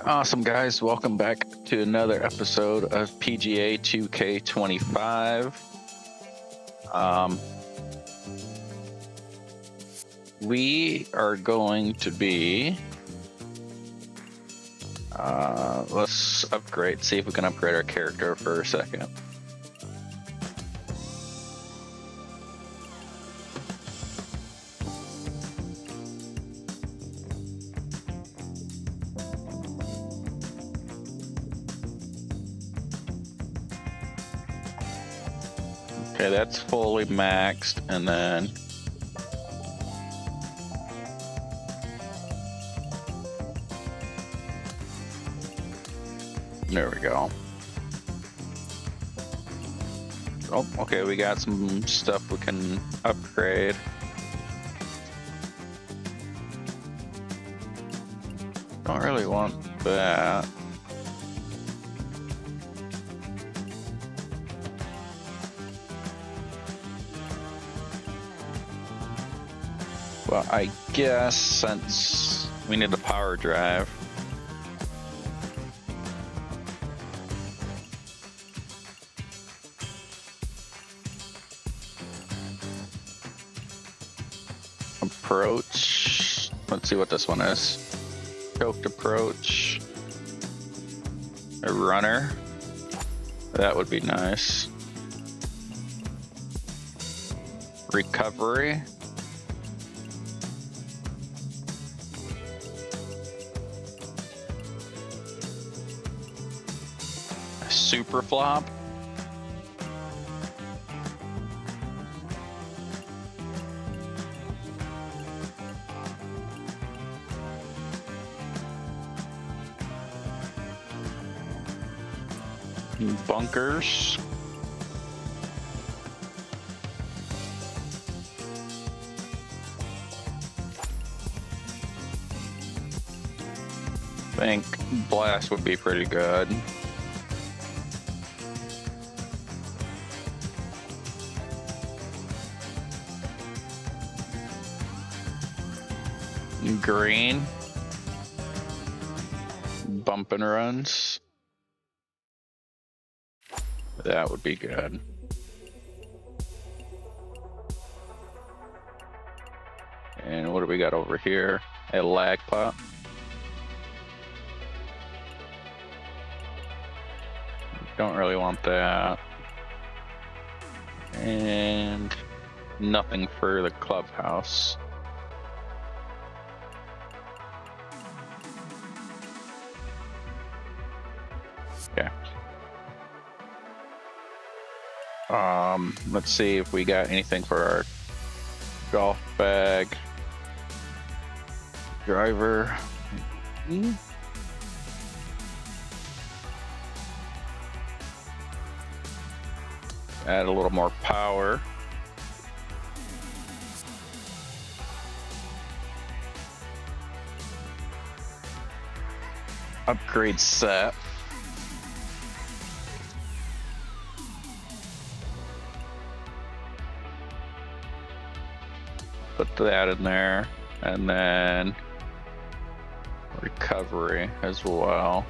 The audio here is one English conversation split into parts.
Awesome, guys. Welcome back to another episode of PGA 2K25. We are going to be... let's upgrade, see if we can upgrade our character for a second. Okay, that's fully maxed, and then there we go. Oh, okay, we got some stuff we can upgrade. Don't really want that. Well, I guess since we need a power drive, approach. Let's see what this one is. Choked approach. A runner. That would be nice. Recovery. Super flop. Bunkers. I think blast would be pretty good. Green. Bump and runs. That would be good. And what do we got over here? A lag pop. Don't really want that. And nothing for the clubhouse. Okay. Let's see if we got anything for our golf bag. Driver. Add a little more power. Upgrade set. Put that in there, and then recovery as well.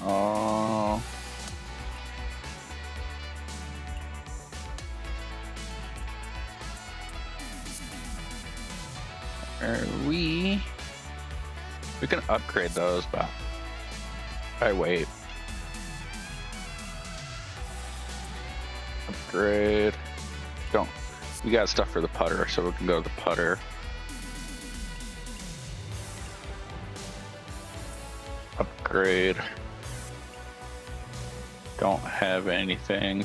Oh. We can upgrade those, but I wait. Upgrade. Don't. We got stuff for the putter, so we can go to the putter. Upgrade. Don't have anything.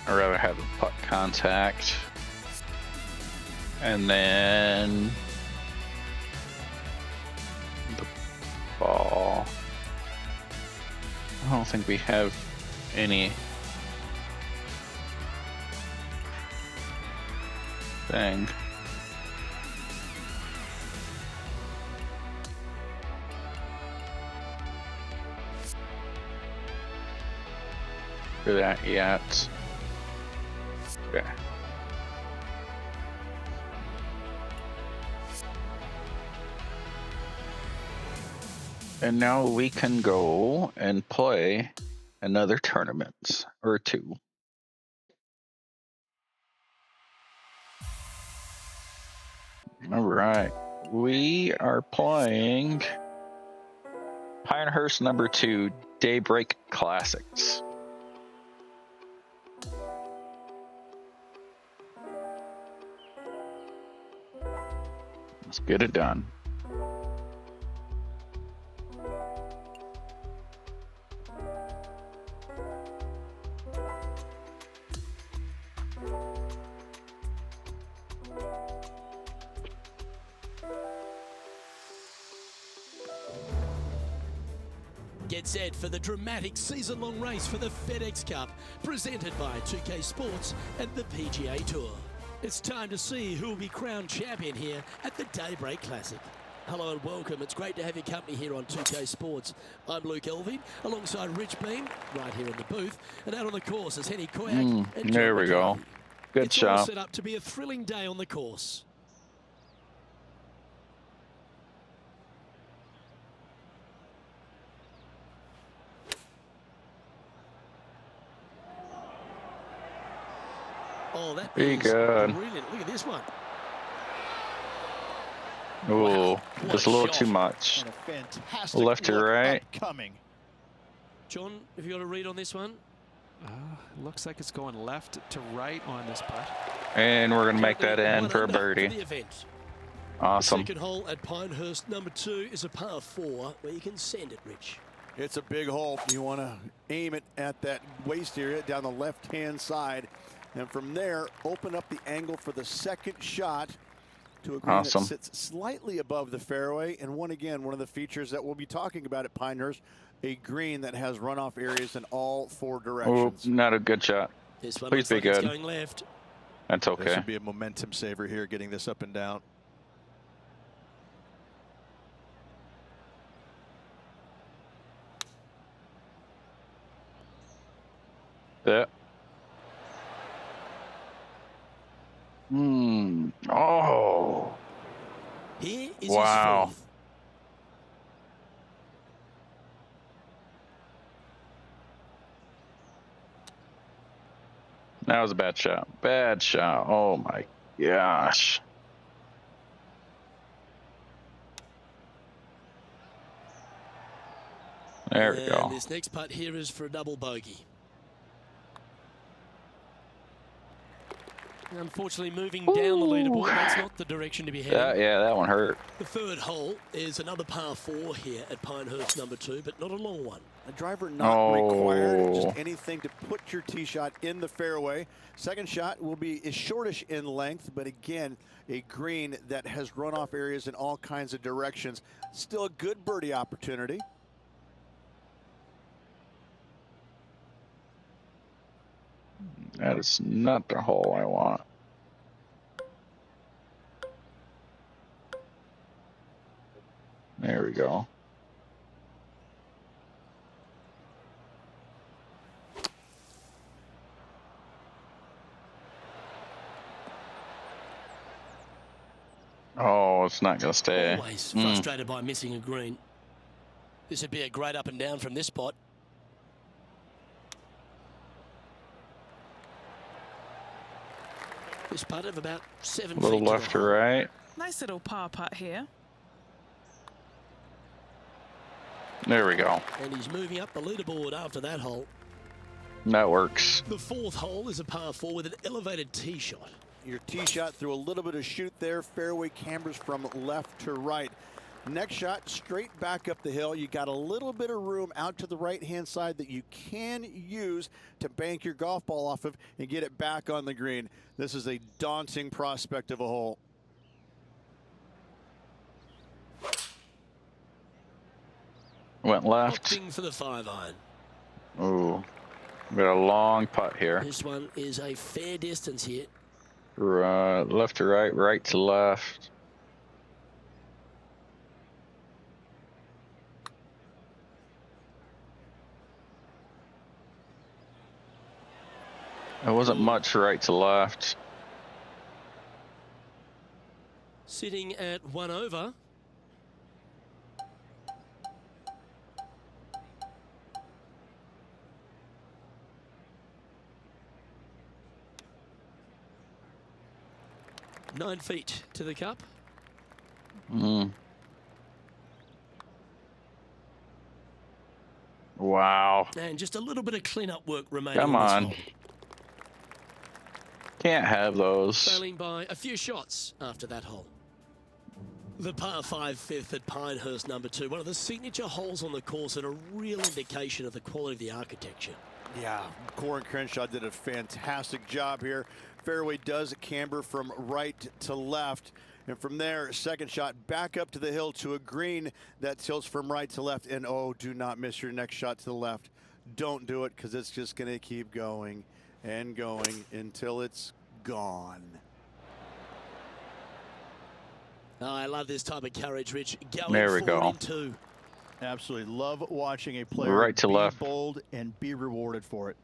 I'd rather have the putt contact. And then the ball. I don't think we have any thing. For that yet. Okay. And now we can go and play another tournament or two. All right. We are playing Pinehurst number 2 Daybreak Classics. Let's get it done. Get set for the dramatic season-long race for the FedEx Cup, presented by 2K Sports and the PGA Tour. It's time to see who will be crowned champion here at the Daybreak Classic. Hello and welcome. It's great to have your company here on 2K Sports. I'm Luke Elving, alongside Rich Beam, right here in the booth. And out on the course is Henny Koyak and there we go. Good it's shot. All set up to be a thrilling day on the course. Oh, that Pretty is good. Brilliant. Look at this one. Oh, Wow, just a little too much. And a fantastic Left to look right. upcoming. John, have you got a read on this one? Looks like it's going left to right on this putt. And we're going to make that in for a birdie. The event. Awesome. The second hole at Pinehurst number 2 is a par 4 where you can send it, Rich. It's a big hole. You want to aim it at that waist area down the left-hand side. And from there, open up the angle for the second shot to a green that sits slightly above the fairway. And one of the features that we'll be talking about at Pinehurst, a green that has runoff areas in all 4 directions. Oh, not a good shot. This one Please be like good. It's going left. That's okay. This should be a momentum saver here, getting this up and down. Yeah. Oh. Here is Wow. his 4th. That was a bad shot. Bad shot. Oh my gosh. There we go. This next putt here is for a double bogey. Unfortunately, moving down the leaderboard, that's not the direction to be heading. Yeah, that one hurt. The third hole is another par 4 here at Pinehurst number 2, but not a long one. A driver not required, just anything to put your tee shot in the fairway. Second shot will be is shortish in length, but again, a green that has runoff areas in all kinds of directions. Still a good birdie opportunity. That is not the hole I want. There we go. Oh, it's not going to stay. Always frustrated by missing a green. This would be a great up and down from this spot. This putt of about 7 feet. A little left to right. Nice little par putt here. There we go. And he's moving up the leaderboard after that hole. That works. The 4th hole is a par 4 with an elevated tee shot. Your tee shot through a little bit of shoot there. Fairway cambers from left to right. Next shot, straight back up the hill. You got a little bit of room out to the right-hand side that you can use to bank your golf ball off of and get it back on the green. This is a daunting prospect of a hole. Went left. Opting for the 5-iron. Ooh, got a long putt here. This one is a fair distance here. Left to right, right to left. There wasn't much right to left. Sitting at 1 over. Nine feet to the cup. Wow. And just a little bit of cleanup work remaining. Come on. on. This hole. Can't have those. Sailing by a few shots after that hole. The par 5 fifth at Pinehurst number 2. One of the signature holes on the course and a real indication of the quality of the architecture. Yeah, Corin Crenshaw did a fantastic job here. Fairway does camber from right to left. And from there, second shot back up to the hill to a green that tilts from right to left. And oh, do not miss your next shot to the left. Don't do it, because it's just going to keep going and going until it's gone. Oh, I love this type of courage, Rich. Going there we go. In two. Absolutely love watching a player right to be left. bold and be rewarded for it.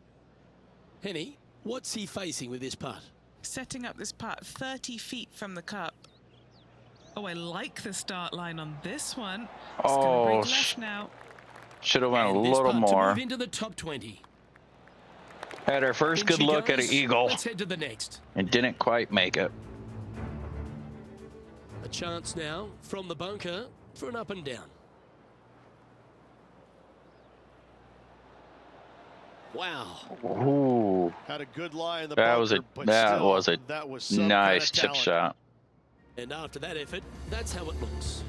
Henny, what's he facing with this putt? Setting up this putt 30 feet from the cup. Oh, I like the start line on this one. It's gonna break left now. Should have went a And this little putt more. to move into the top 20. Had our first In good she look at an goes. eagle Let's head to the next. and didn't quite make it. A chance now from the bunker for an up and down. Wow. Ooh, Had a good lie in the that bunker, was a but that still, was a that was some nice kind of chip talent. shot. And after that effort, that's how it looks.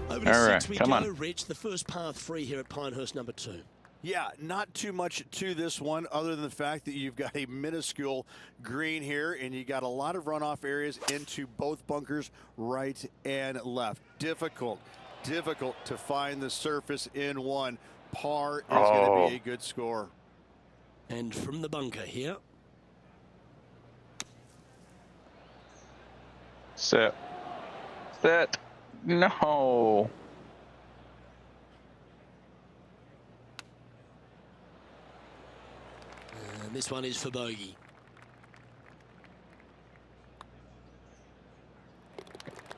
Over to All right, 6 we come go, on. Rich. The first par 3 here at Pinehurst number 2. Yeah, not too much to this one other than the fact that you've got a minuscule green here and you got a lot of runoff areas into both bunkers, right and left. Difficult to find the surface in one. Par is going to be a good score. And from the bunker here. Set. No. And this one is for bogey.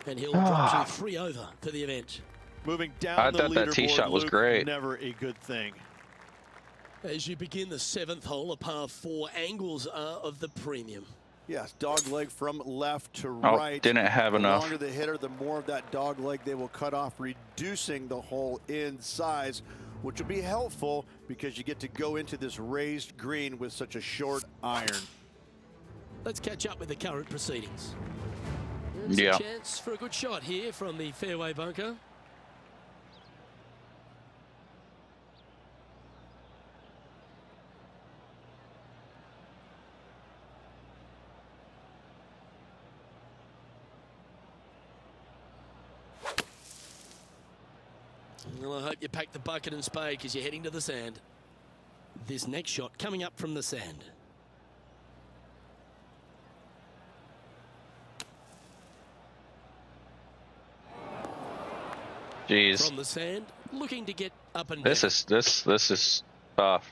And he'll drop to 3 over for the event. Moving down I the thought that tee leaderboard, shot was Luke, great. never a good thing. As you begin the 7th hole, a par 4, angles are of the premium. Yes, dog leg from left to Oh, right. didn't have the enough. longer the hitter, the more of that dog leg they will cut off, reducing the hole in size, which will be helpful because you get to go into this raised green with such a short iron. Let's catch up with the current proceedings. There's Yeah. a chance for a good shot here from the fairway bunker. Well, I hope you pack the bucket and spade because you're heading to the sand. This next shot coming up from the sand. Jeez. From the sand, looking to get up and This down. is tough.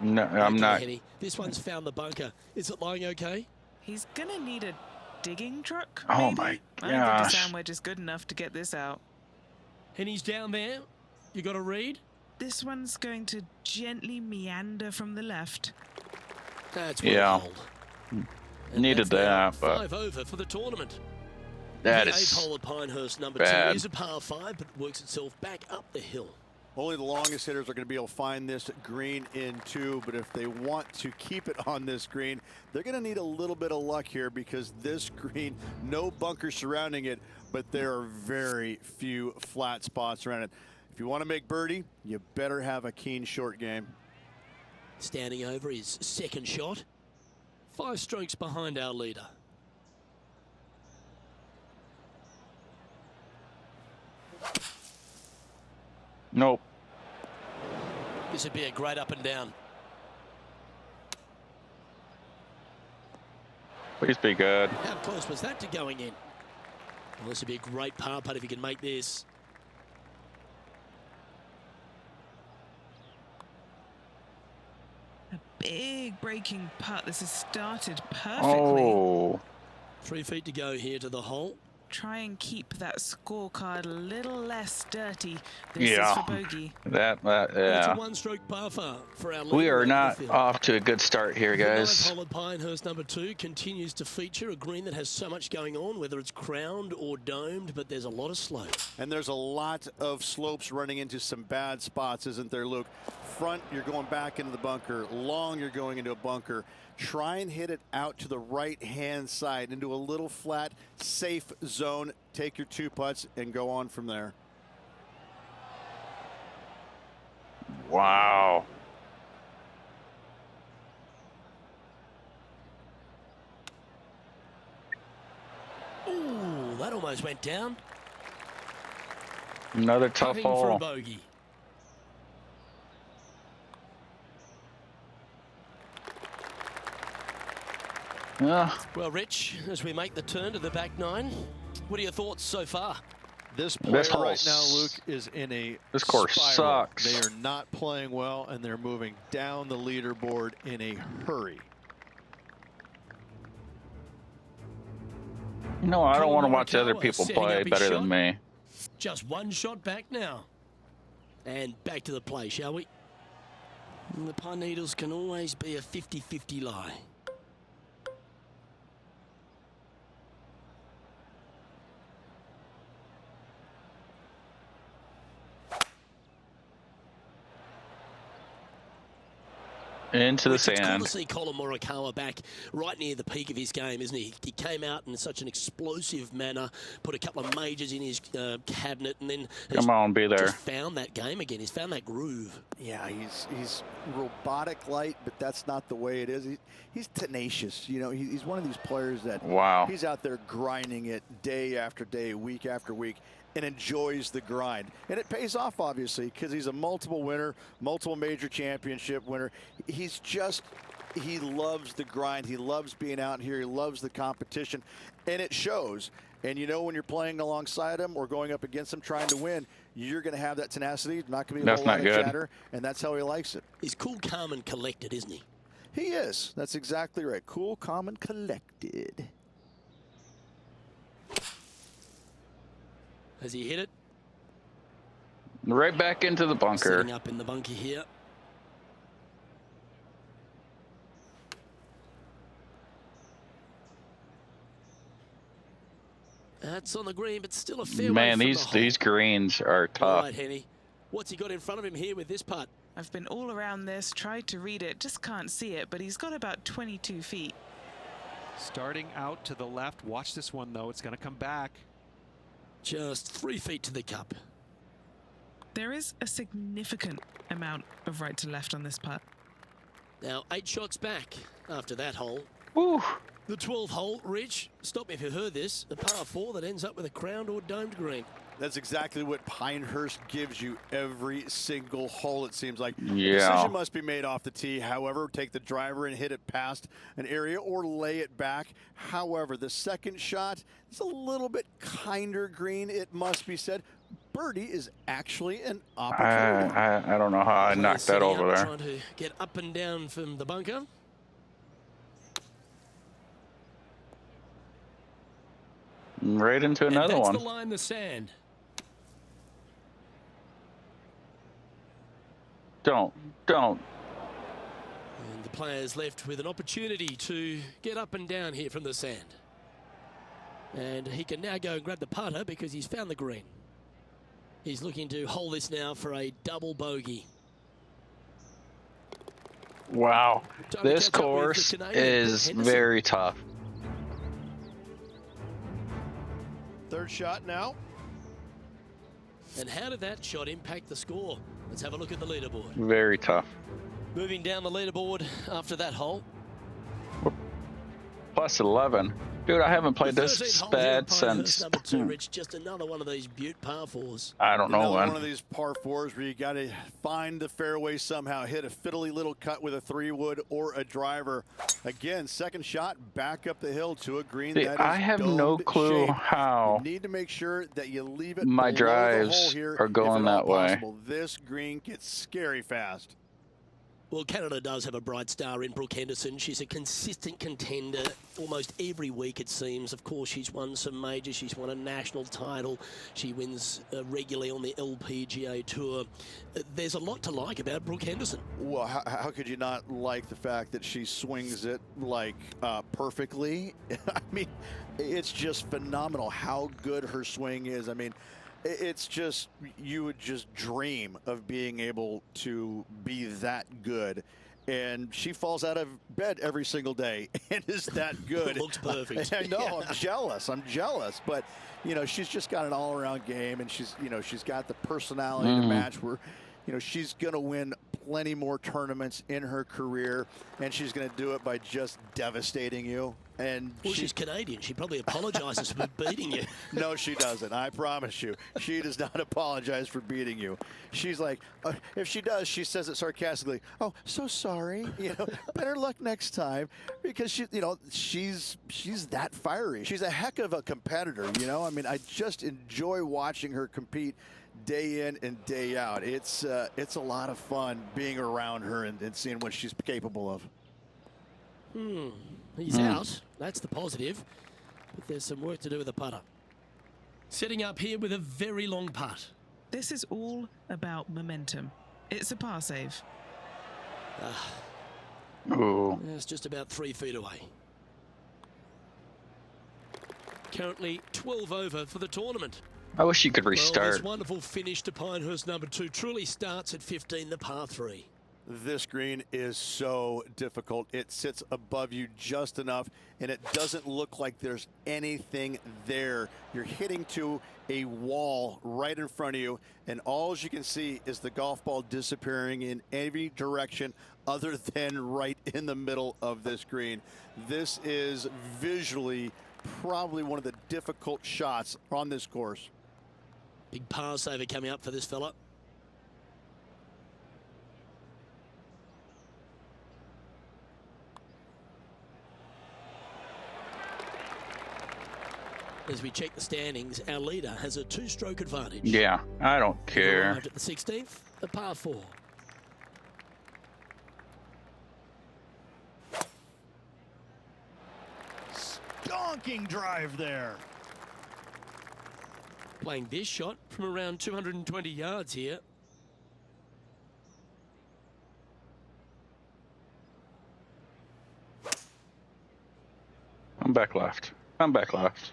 No, I'm Okay, not. Henny, this one's found the bunker. Is it lying okay? He's gonna need a digging truck. Oh maybe? my I don't think the gosh. sand wedge is good enough to get this out. Henny's down there. You got a read? This one's going to gently meander from the left. That's Yeah. well hold. And Needed that's now that, but 5 over for the tournament. that the is 8th hole at Pinehurst number bad. 2 is a par 5, but works itself back up the hill. Only the longest hitters are going to be able to find this green in 2, but if they want to keep it on this green, they're going to need a little bit of luck here because this green, no bunkers surrounding it, but there are very few flat spots around it. If you want to make birdie, you better have a keen short game. Standing over his second shot. 5 strokes behind our leader. nope. This would be a great up and down. Please be good. How close was that to going in? Well, this would be a great par putt if he can make this. A big breaking putt. This has started perfectly. Oh. 3 feet to go here to the hole. Try and keep that scorecard a little less dirty. This is for bogey. That It's yeah. a one-stroke par for our We leader are over not the field. off to a good start here, The ninth guys. hole at Pinehurst number 2 continues to feature a green that has so much going on, whether it's crowned or domed, but there's a lot of slope. And there's a lot of slopes running into some bad spots, isn't there, Luke? Front, you're going back into the bunker. Long, you're going into a bunker. Try and hit it out to the right-hand side into a little flat, safe zone. Take your 2 putts and go on from there. Wow. Ooh, that almost went down. Another tough Putting for a hole. bogey. Yeah. Well, Rich, as we make the turn to the back 9, what are your thoughts so far? This player hole right now, Luke, is in a This course spiral. sucks. They are not playing well, and they're moving down the leaderboard in a hurry. No, I don't Colin want to watch other Morikawa people setting play up his better shot. than me. Just one shot back now. And back to the play, shall we? And the pine needles can always be a 50-50 lie. Into the It's cool sand. to see Colin Morikawa back right near the peak of his game, isn't he? He came out in such an explosive manner, put a couple of majors in his cabinet, and then Come on, be there. just found that game again. He's found that groove. Yeah, he's robotic light, but that's not the way it is. He's tenacious. You know, he's one of these players that Wow. he's out there grinding it day after day, week after week, and enjoys the grind. And it pays off, obviously, because he's a multiple winner, multiple major championship winner. He loves the grind. He loves being out here. He loves the competition, and it shows. And you know, when you're playing alongside him or going up against him trying to win, you're going to have that tenacity. Not going to be a That's whole lot not of good. chatter, and that's how he likes it. He's cool, calm, and collected, isn't he? He is. That's exactly right. Cool, calm, and collected. Has he hit it? Right back into the bunker. Setting up in the bunker here. That's on the green, but still a fair way Man, from these the hole. greens are All tough. right, Henny. What's he got in front of him here with this putt? I've been all around this, tried to read it, just can't see it, but he's got about 22 feet. Starting out to the left. Watch this one, though. It's going to come back. Just 3 feet to the cup. There is a significant amount of right to left on this putt. Now 8 shots back after that hole. Woo. The 12th hole, Rich, stop me if you heard this, a par 4 that ends up with a crowned or domed green. That's exactly what Pinehurst gives you every single hole, it seems like. Yeah. The decision must be made off the tee. However, take the driver and hit it past an area or lay it back. However, the second shot is a little bit kinder green, it must be said. Birdie is actually an opportunity. I don't know how I knocked that Setting over up, there. Trying to get up and down from the bunker. Right into another and that's one. the line, the sand. Don't. And the player's left with an opportunity to get up and down here from the sand. And he can now go and grab the putter because he's found the green. He's looking to hold this now for a double bogey. Wow. Time to This catch up with course the Canadian is Henderson. very tough. Third shot now. And how did that shot impact the score? Let's have a look at the leaderboard. Very tough. Moving down the leaderboard after that hole. Plus 11. Dude, I haven't played The this 13th hole here at bad Pinehurst since, number 2, Rich. Just another one of these Butte par 4s. I don't know Another when. one of these par 4s where you got to find the fairway somehow, hit a fiddly little cut with a 3-wood or a driver. Again, second shot back up the hill to a green See, that is I have no domed clue shape. how You need to make sure that you leave it my below the hole drives here are going if at all that way. possible. This green gets scary fast. Well, Canada does have a bright star in Brooke Henderson. She's a consistent contender almost every week, it seems. Of course, she's won some majors. She's won a national title. She wins regularly on the LPGA Tour. There's a lot to like about Brooke Henderson. Well, how could you not like the fact that she swings it like perfectly? I mean, it's just phenomenal how good her swing is. I mean, it's just, you would just dream of being able to be that good. And she falls out of bed every single day and is that good. Looks perfect. I know, I'm jealous. I'm jealous. But, you know, she's just got an all-around game, and she's, you know, she's got the personality to match where, you know, she's going to win plenty more tournaments in her career, and she's going to do it by just devastating you. And well, she's Canadian. She probably apologizes for beating you. No, she doesn't. I promise you. She does not apologize for beating you. She's like, if she does, she says it sarcastically. Oh, so sorry. You know, better luck next time, because she, you know, she's that fiery. She's a heck of a competitor. You know, I mean, I just enjoy watching her compete day in and day out. It's a lot of fun being around her and seeing what she's capable of. He's out. That's the positive. But there's some work to do with the putter. Setting up here with a very long putt. This is all about momentum. It's a par save. Ooh. It's just about 3 feet away. Currently 12 over for the tournament. I wish you could Well, restart. this wonderful finish to Pinehurst number 2 truly starts at 15, the par 3. This green is so difficult. It sits above you just enough, and it doesn't look like there's anything there. You're hitting to a wall right in front of you, and all you can see is the golf ball disappearing in every direction other than right in the middle of this green. This is visually probably one of the difficult shots on this course. Big par saver coming up for this fella. As we check the standings, our leader has a 2-stroke advantage. Yeah, I don't care. Arrived at the 16th, a par 4. Stonking drive there. Playing this shot from around 220 yards here. I'm back left. I'm back left.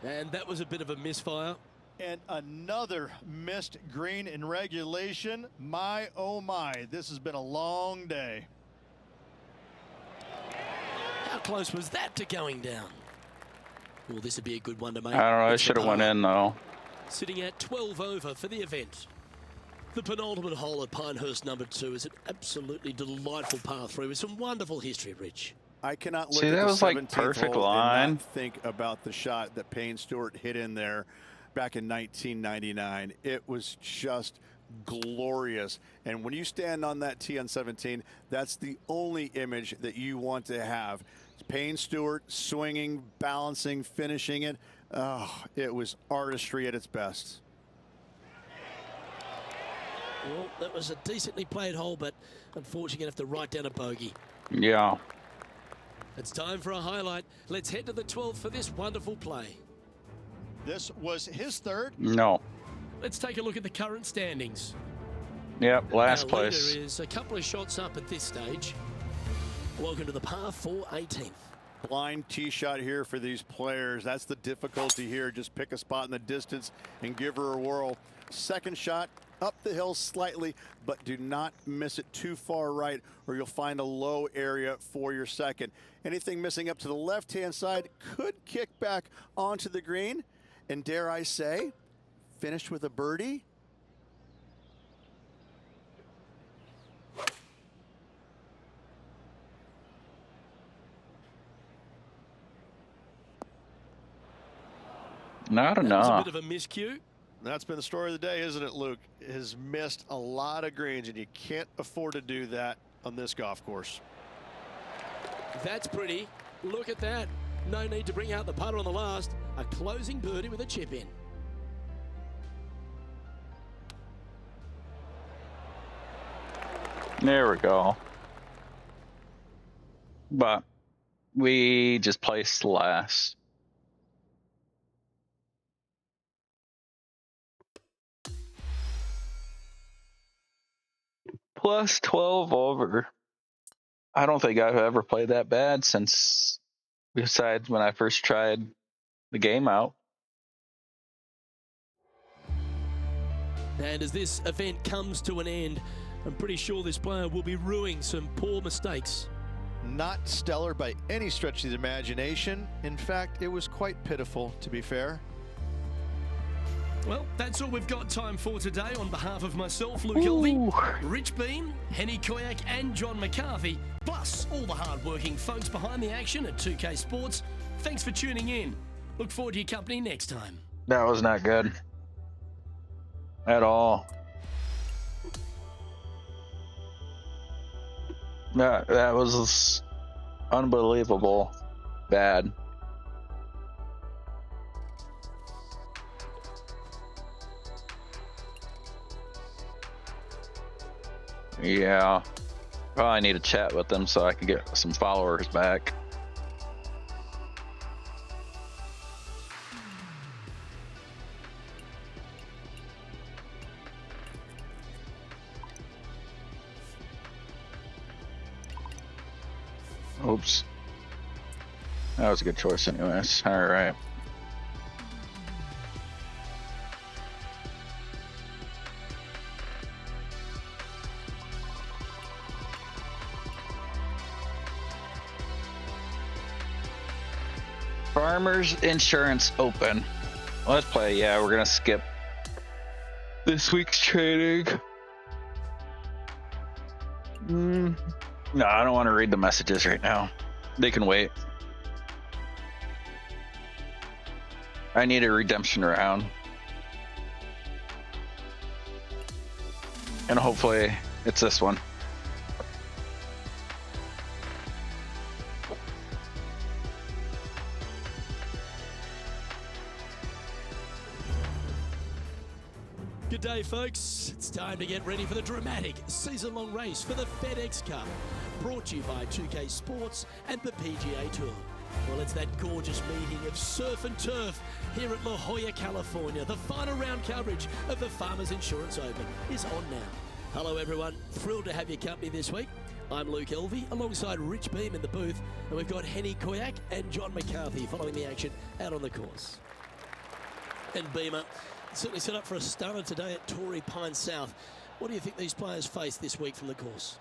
And that was a bit of a misfire. And another missed green in regulation. My, oh my, this has been a long day. How close was that to going down? Well, this would be a good one to make. I don't know. I It's the should have went par. in though. Sitting at 12 over for the event. The penultimate hole at Pinehurst number 2 is an absolutely delightful par 3 with some wonderful history, Rich. I cannot look See, at that the was like 17th perfect hole line. and not think about the shot that Payne Stewart hit in there back in 1999. It was just glorious. And when you stand on that tee on 17, that's the only image that you want to have. Payne Stewart swinging, balancing, finishing it. Oh, it was artistry at its best. Well, that was a decently played hole, but unfortunately going to have to write down a bogey. Yeah. It's time for a highlight. Let's head to the 12th for this wonderful play. This was his third. No. Let's take a look at the current standings. Yep, last Our place. leader is a couple of shots up at this stage. Welcome to the par 4 18th. Blind tee shot here for these players. That's the difficulty here. Just pick a spot in the distance and give her a whirl. Second shot up the hill slightly, but do not miss it too far right, or you'll find a low area for your second. Anything missing up to the left-hand side could kick back onto the green, and dare I say, finish with a birdie. Not That was a enough. bit of a miscue. That's been the story of the day, isn't it, Luke? Has missed a lot of greens, and you can't afford to do that on this golf course. That's pretty. Look at that. No need to bring out the putter on the last. A closing birdie with a chip in. There we go. But we just placed last. Plus 12 over. I don't think I've ever played that bad since, besides when I first tried the game out. And as this event comes to an end, I'm pretty sure this player will be ruining some poor mistakes. Not stellar by any stretch of the imagination. In fact, it was quite pitiful, to be fair. Well, that's all we've got time for today. On behalf of myself, Luke Elvey, Rich Beam, Henny Koyak and John McCarthy, plus all the hard-working folks behind the action at 2K Sports, thanks for tuning in. Look forward to your company next time. That was not good at all. That was unbelievable bad. Yeah, probably need to chat with them so I can get some followers back. Oops. That was a good choice anyways. All right. Farmers Insurance Open. Let's play. Yeah, we're gonna skip this week's training. No, I don't want to read the messages right now. They can wait. I need a redemption round. And hopefully it's this one. Good day, folks. It's time to get ready for the dramatic season-long race for the FedEx Cup, brought to you by 2K Sports and the PGA Tour. Well, it's that gorgeous meeting of surf and turf here at La Jolla, California. The final round coverage of the Farmers Insurance Open is on now. Hello, everyone. Thrilled to have your company this week. I'm Luke Elvey, alongside Rich Beam in the booth, and we've got Henny Koyak and John McCarthy following the action out on the course. And Beamer, certainly set up for a stunner today at Torrey Pines South. What do you think these players face this week from the course?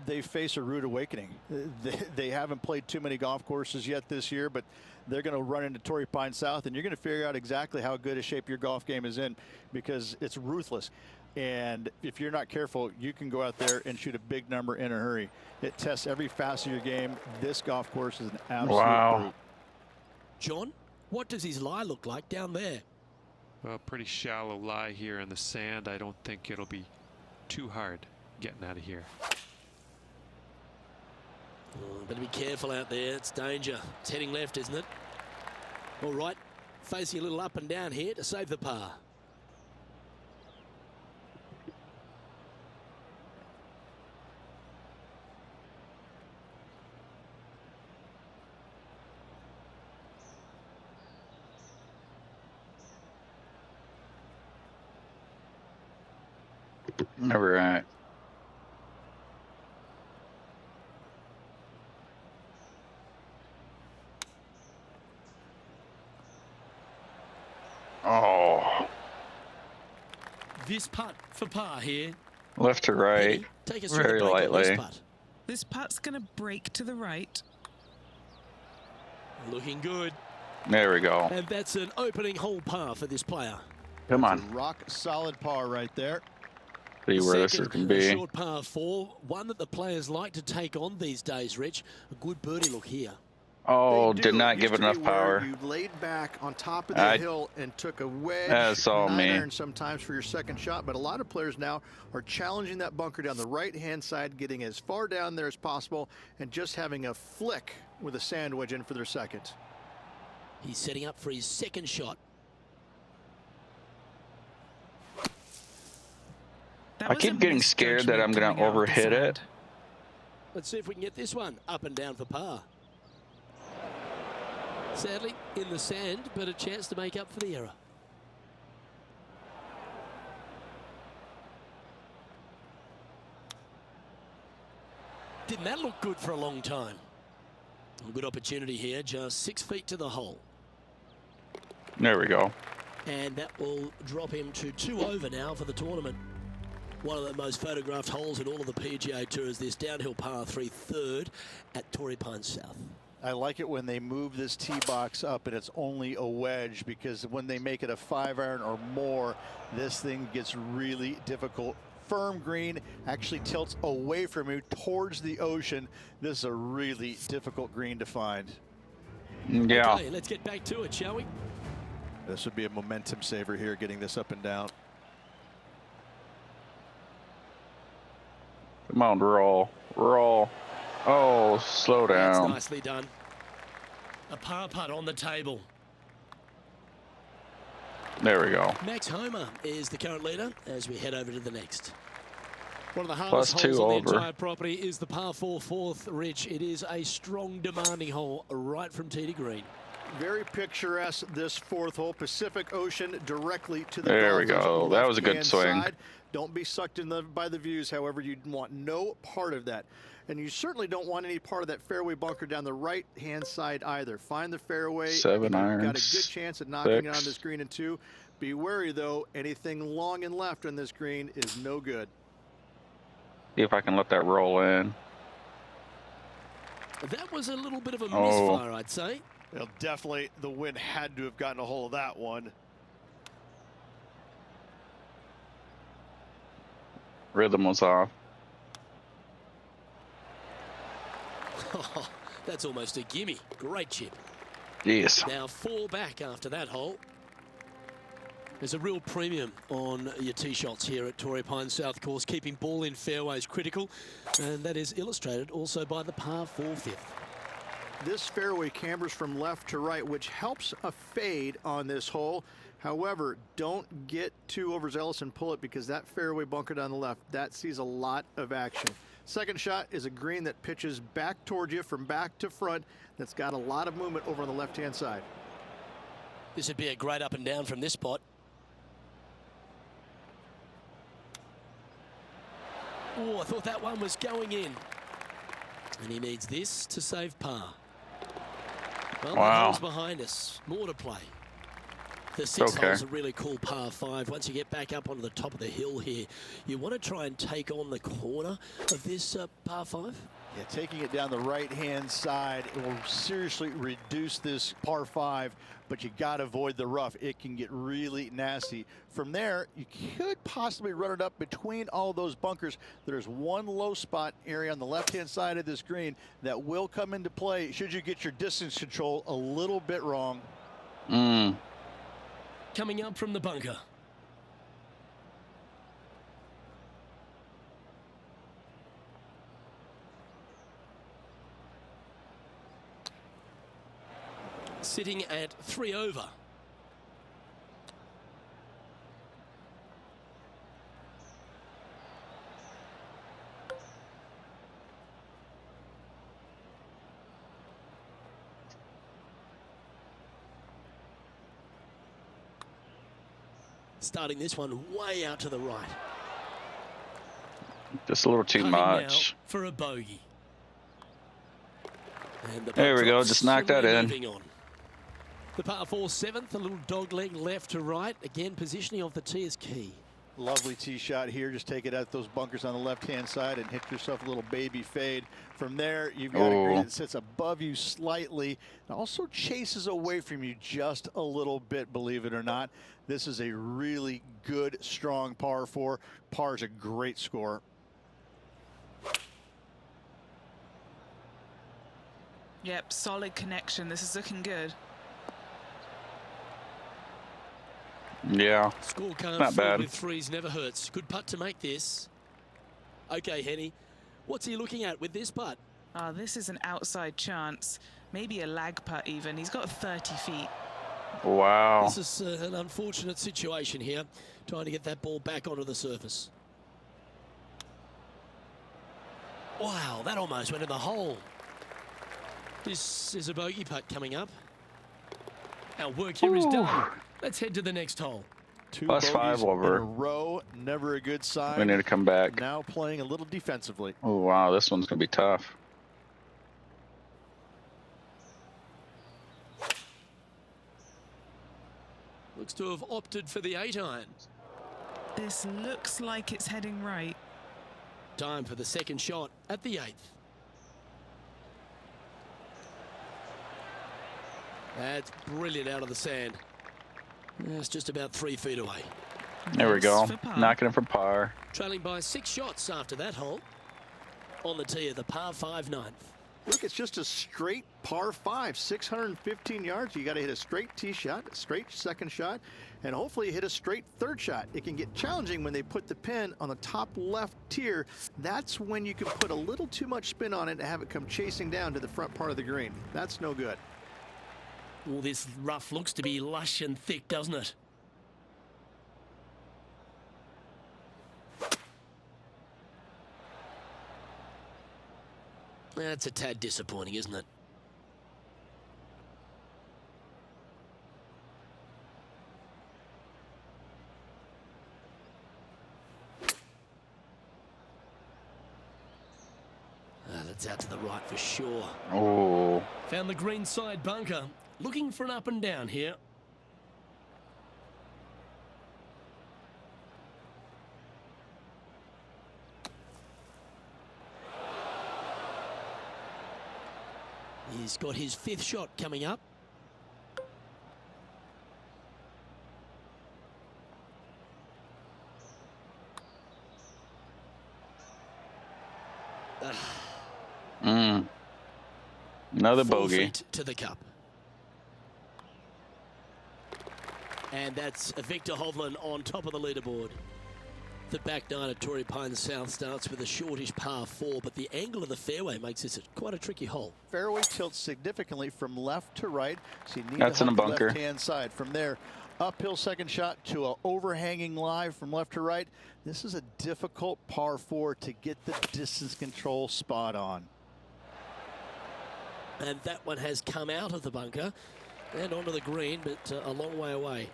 They face a rude awakening. They haven't played too many golf courses yet this year, but they're going to run into Torrey Pines South, and you're going to figure out exactly how good a shape your golf game is in, because it's ruthless. And if you're not careful, you can go out there and shoot a big number in a hurry. It tests every facet of your game. This golf course is an absolute brute. John, what does his lie look like down there? Well, pretty shallow lie here in the sand. I don't think it'll be too hard getting out of here. Oh, better be careful out there. It's danger. It's heading left, isn't it? All right, facing a little up and down here to save the par. All right. Oh. This putt for par here. Left to right. Henny, take us through Very the break on lightly. this putt. This putt's going to break to the right. Looking good. There we go. And that's an opening hole par for this player. Come That's on. a rock solid par right there. See where this is Second, going to a be. short par 4, one that the players like to take on these days, Rich. A good birdie look here. Oh, They did do. not It give used it to be enough where power. you laid back on top of the hill and took a wedge, That's all 9-iron me. sometimes for your second shot. But a lot of players now are challenging that bunker down the right-hand side, getting as far down there as possible, and just having a flick with a sand wedge in for their second. He's setting up for his second shot. That I was a keep getting scared that I'm going misjudgment to coming out of the overhit it. sand. Let's see if we can get this one up and down for par. Sadly, in the sand, but a chance to make up for the error. Didn't that look good for a long time? A good opportunity here, just 6 feet to the hole. There we go. And that will drop him to 2 over now for the tournament. One of the most photographed holes in all of the PGA Tour is this downhill par 3 third at Torrey Pines South. I like it when they move this tee box up and it's only a wedge, because when they make it a 5-iron or more, this thing gets really difficult. Firm green, actually tilts away from you towards the ocean. This is a really difficult green to find. Yeah. Okay, let's get back to it, shall we? This would be a momentum saver here, getting this up and down. Come on, roll. Roll. Oh, slow That's down. nicely done. A par putt on the table. There we go. Max Homer is the current leader as we head over to the next. One of the Plus hardest 2 holes on the over. entire property is the par 4 fourth, Rich. It is a strong, demanding hole right from tee to green. Very picturesque, this fourth hole. Pacific Ocean directly to the There we golf course go. on the That was a good left-hand swing. side. Don't be sucked in by the views, however. You want no part of that. And you certainly don't want any part of that fairway bunker down the right-hand side either. Find the fairway. 7 and you've got a irons, good chance at knocking it 6. on this green in 2. Be wary, though. Anything long and left on this green is no good. See if I can let that roll in. That was a little bit of a Oh. misfire, I'd say. Well, definitely the wind had to have gotten a hold of that one. Rhythm was off. That's almost a gimme. Great chip. Yes. Now 4 back after that hole. There's a real premium on your tee shots here at Torrey Pines South Course. Keeping ball in fairways critical, and that is illustrated also by the par 4 fifth. This fairway cambers from left to right, which helps a fade on this hole. However, don't get too overzealous and pull it, because that fairway bunker down the left, that sees a lot of action. Second shot is a green that pitches back towards you from back to front. That's got a lot of movement over on the left-hand side. This would be a great up and down from this spot. Oh, I thought that one was going in. And he needs this to save par. Well, that Wow. hole's behind us. More to play. The 6 Okay. hole's a really cool par 5. Once you get back up onto the top of the hill here, you want to try and take on the corner of this par 5. Yeah, taking it down the right-hand side, it will seriously reduce this par 5, but you got to avoid the rough. It can get really nasty. From there, you could possibly run it up between all those bunkers. There's one low spot area on the left-hand side of this green that will come into play should you get your distance control a little bit wrong. Coming up from the bunker. Sitting at 3 over. Starting this one way out to the right. Just a little too Putting much. now for a bogey. And the There putt we go, drops, just knock that and we're in. moving on. The par 4 7th, a little dog leg left to right. Again, positioning of the tee is key. Lovely tee shot here. Just take it out those bunkers on the left-hand side and hit yourself a little baby fade. From there, you've got a green that sits above you slightly and also chases away from you just a little bit, believe it or not. This is a really good, strong par 4. Par is a great score. Yep, solid connection. This is looking good. Yeah, Scorecard not filled bad. with threes never hurts. Good putt to make this. Okay, Henny, what's he looking at with this putt? This is an outside chance. Maybe a lag putt even. He's got 30 feet. Wow. This is an unfortunate situation here, trying to get that ball back onto the surface. Wow, that almost went in the hole. This is a bogey putt coming up. Our work here is done. Let's head to the next hole. Two +5 bogeys over. in a row, never a good sign. We need to come back. Now playing a little defensively. Oh, wow, this one's going to be tough. Looks to have opted for the 8-iron. This looks like it's heading right. Time for the second shot at the 8th. That's brilliant out of the sand. That's just about 3 feet away. There we go. for par. Knocking it for par. Trailing by 6 shots after that hole. On the tee of the par 5 9th. Look, it's just a straight par 5, 615 yards. You got to hit a straight tee shot, a straight second shot, and hopefully hit a straight third shot. It can get challenging when they put the pin on the top left tier. That's when you can put a little too much spin on it and have it come chasing down to the front part of the green. That's no good. Well, this rough looks to be lush and thick, doesn't it? That's a tad disappointing, isn't it? That's out to the right for sure. Oh, Found the green side bunker. Looking for an up and down here. He's got his 5th shot coming up. another 4 bogey. feet to the cup. And that's Victor Hovland on top of the leaderboard. The back nine at Torrey Pines South starts with a shortish par 4, but the angle of the fairway makes this quite a tricky hole. Fairway tilts significantly from left to right, so you need That's to in a help the bunker. left-hand side. From there, uphill second shot to an overhanging lie from left to right. This is a difficult par 4 to get the distance control spot on. And that one has come out of the bunker and onto the green, but a long way away.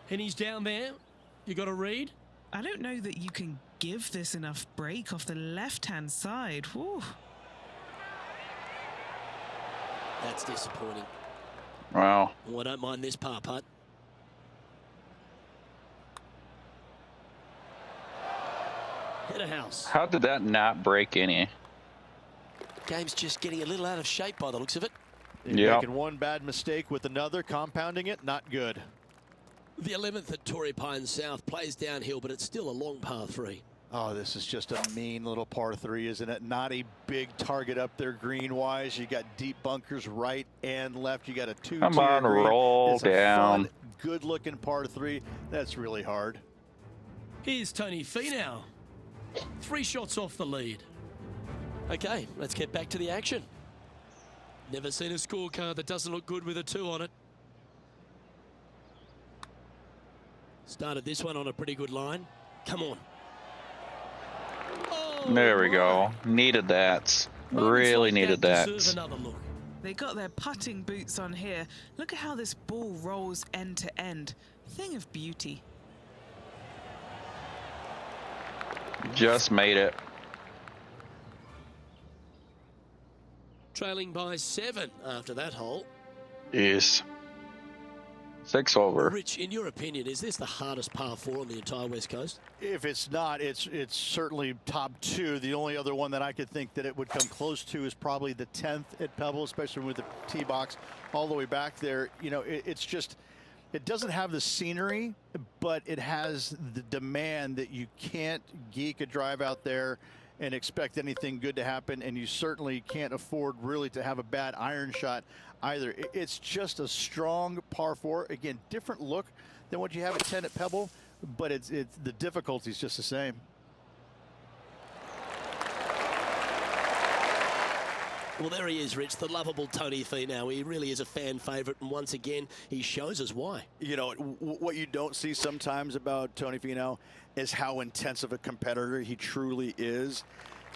And he's down there. You got a read? I don't know that you can give this enough break off the left-hand side. Whew. That's disappointing. Wow. Oh, I don't mind this par putt. Hit a house. How did that not break any? Game's just getting a little out of shape by the looks of it. You're Yep. making one bad mistake with another, compounding it, not good. The 11th at Torrey Pines South plays downhill, but it's still a long par 3. Oh, this is just a mean little par 3, isn't it? Not a big target up there green-wise. You got deep bunkers right and left. You got a 2-tier Come on, green. roll It's a down. fun, good-looking par 3. That's really hard. Here's Tony Finau. 3 shots off the lead. Okay, let's get back to the action. Never seen a scorecard that doesn't look good with a 2 on it. Started this one on a pretty good line. Come on. Oh, There we my. go. Needed that. Moments Really like needed that that. deserve another look. They got their putting boots on here. Look at how this ball rolls end to end. Thing of beauty. Just made it. Trailing by 7 after that hole. Yes. 6 over. Rich, in your opinion, is this the hardest par 4 on the entire West Coast? If it's not, it's certainly top 2. The only other one that I could think that it would come close to is probably the 10th at Pebble, especially with the tee box all the way back there. You know, it's just, it doesn't have the scenery, but it has the demand that you can't geek a drive out there and expect anything good to happen, and you certainly can't afford really to have a bad iron shot either. It's just a strong par 4. Again, different look than what you have at 10 at Pebble, but it's the difficulty is just the same. Well, there he is, Rich, the lovable Tony Finau. He really is a fan favourite, and once again, he shows us why. You know, what you don't see sometimes about Tony Finau is how intense of a competitor he truly is.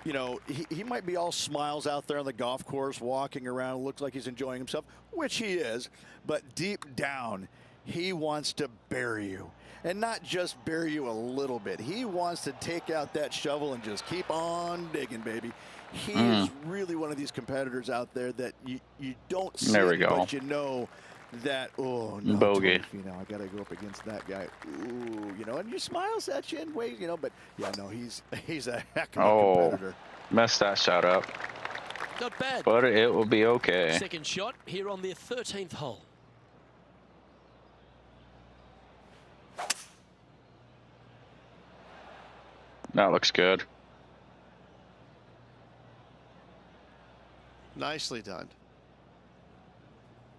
You know, he might be all smiles out there on the golf course, walking around, looks like he's enjoying himself, which he is, but deep down, he wants to bury you. And not just bury you a little bit. He wants to take out that shovel and just keep on digging, baby. He is really one of these competitors out there that you don't see, there we go. But you know that, oh, no, bogey. You know, I got to go up against that guy. Ooh, you know, and he smiles at you in ways, you know, but yeah, no, he's a heck of a competitor. Messed that shot up. Not bad. But it will be okay. Second shot here on their 13th hole. That looks good. Nicely done.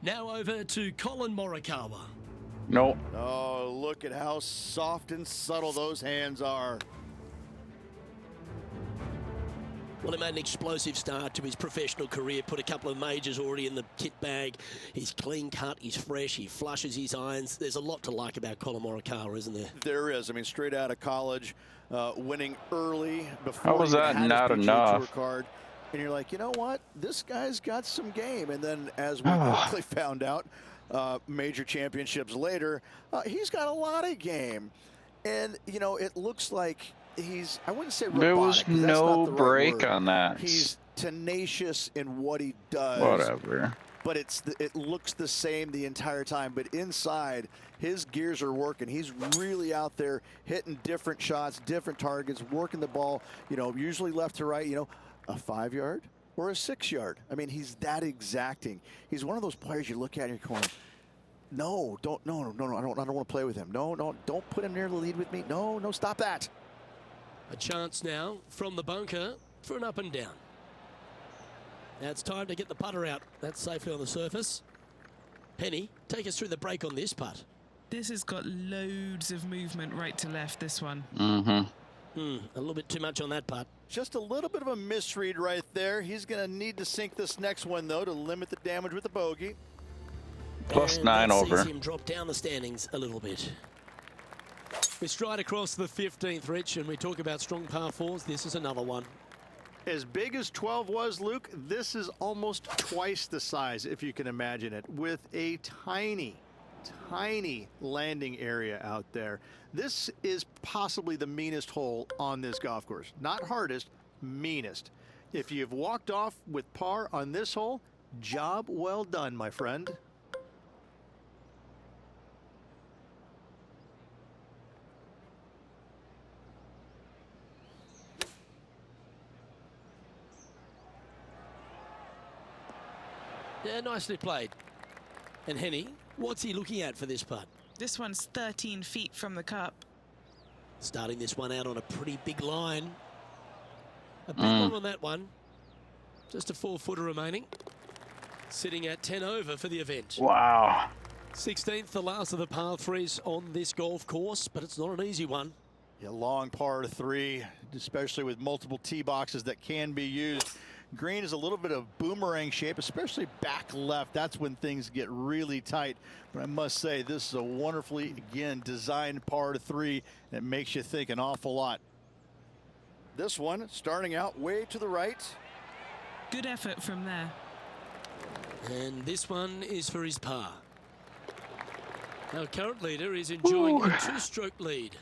Now over to Colin Morikawa. Nope. Oh, look at how soft and subtle those hands are. Well, he made an explosive start to his professional career, put a couple of majors already in the kit bag. He's clean cut, he's fresh, he flushes his irons. There's a lot to like about Colin Morikawa, isn't there? There is. I mean, straight out of college, winning early before How was he that had not his PGA enough? Tour card. And you're like, you know what? This guy's got some game. And then as we quickly found out, major championships later, he's got a lot of game. And, you know, it looks like he's, I wouldn't say robotic. There was no break word. on that. He's tenacious in what he does. Whatever. But it looks the same the entire time. But inside, his gears are working. He's really out there hitting different shots, different targets, working the ball, you know, usually left to right, you know, a 5-yard or a 6-yard. I mean, he's that exacting. He's one of those players you look at and you're going, no, I don't want to play with him. No, don't put him near the lead with me. No, stop that. A chance now from the bunker for an up and down. Now it's time to get the putter out. That's safely on the surface. Penny, take us through the break on this putt. This has got loads of movement right to left, this one. A little bit too much on that putt. Just a little bit of a misread right there. He's going to need to sink this next one, though, to limit the damage with the bogey. Plus And 9 that over. sees him drop down the standings a little bit. We stride across the 15th, Rich, and we talk about strong par 4s. This is another one. As big as 12 was, Luke, this is almost twice the size, if you can imagine it, with a tiny landing area out there. This is possibly the meanest hole on this golf course. Not hardest, meanest. If you've walked off with par on this hole, job well done, my friend. Yeah, nicely played. And Henny, what's he looking at for this putt? This one's 13 feet from the cup. Starting this one out on a pretty big line. A big one on that one. Just a 4-footer remaining. Sitting at 10 over for the event. Wow. 16th, the last of the par 3s on this golf course, but it's not an easy one. Yeah, long par 3, especially with multiple tee boxes that can be used. Green is a little bit of boomerang shape, especially back left. That's when things get really tight. But I must say, this is a wonderfully, again, designed par 3 that makes you think an awful lot. This one starting out way to the right. Good effort from there. And this one is for his par. Our current leader is enjoying a 2-stroke lead.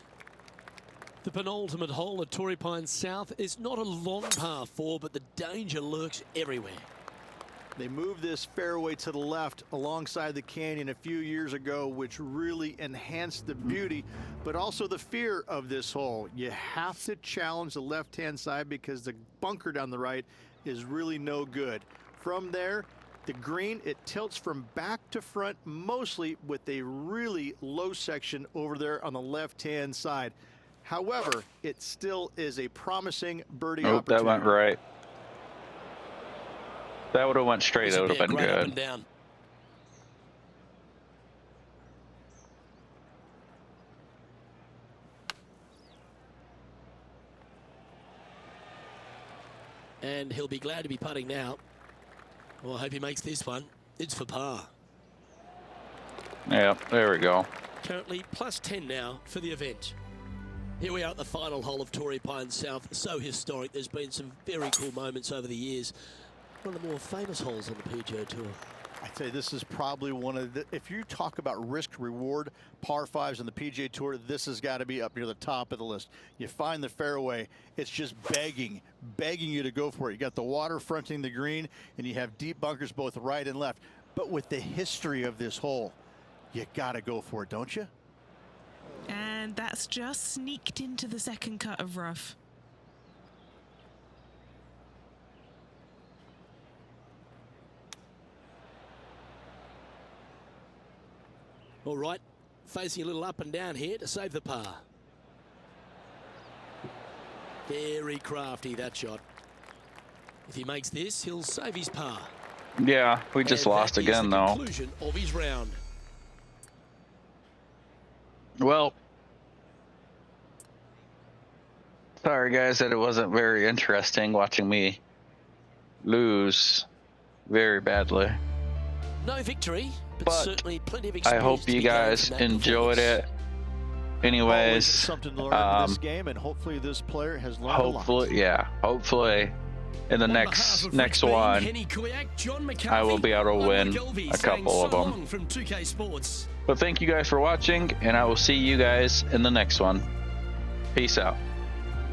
The penultimate hole at Torrey Pines South is not a long par 4, but the danger lurks everywhere. They moved this fairway to the left alongside the canyon a few years ago, which really enhanced the beauty, but also the fear of this hole. You have to challenge the left-hand side because the bunker down the right is really no good. From there, the green, it tilts from back to front, mostly with a really low section over there on the left-hand side. However, it still is a promising birdie Nope, opportunity. that went right. That would have went straight. This That would would have be a been great up good. and down. And he'll be glad to be putting now. Well, I hope he makes this one. It's for par. Yeah, there we go. Currently plus 10 now for the event. Here we are at the final hole of Torrey Pines South. So historic. There's been some very cool moments over the years. One of the more famous holes on the PGA Tour. I'd say this is probably one of the, if you talk about risk reward par fives on the PGA Tour, this has got to be up near the top of the list. You find the fairway, it's just begging you to go for it. You got the water fronting the green, and you have deep bunkers both right and left. But with the history of this hole, you got to go for it, don't you? And that's just sneaked into the second cut of rough. All right, facing a little up and down here to save the par. Very crafty, that shot. If he makes this, he'll save his par. Yeah, we just And lost that is again, the though. conclusion of his round. Well, sorry guys that it wasn't very interesting watching me lose very badly. No victory, but But certainly plenty of I experience hope to you be gained guys from that enjoyed performance. it. Always Anyways, something to learn in this game, and hopefully this player has learned a lot. hopefully in the On behalf next of next Rich Bean, one, Henny Kuyak, John McCarthy, I will be able to I'm win Mike Elvey a saying couple of so them. long from 2K Sports. But thank you guys for watching, and I will see you guys in the next one. Peace out.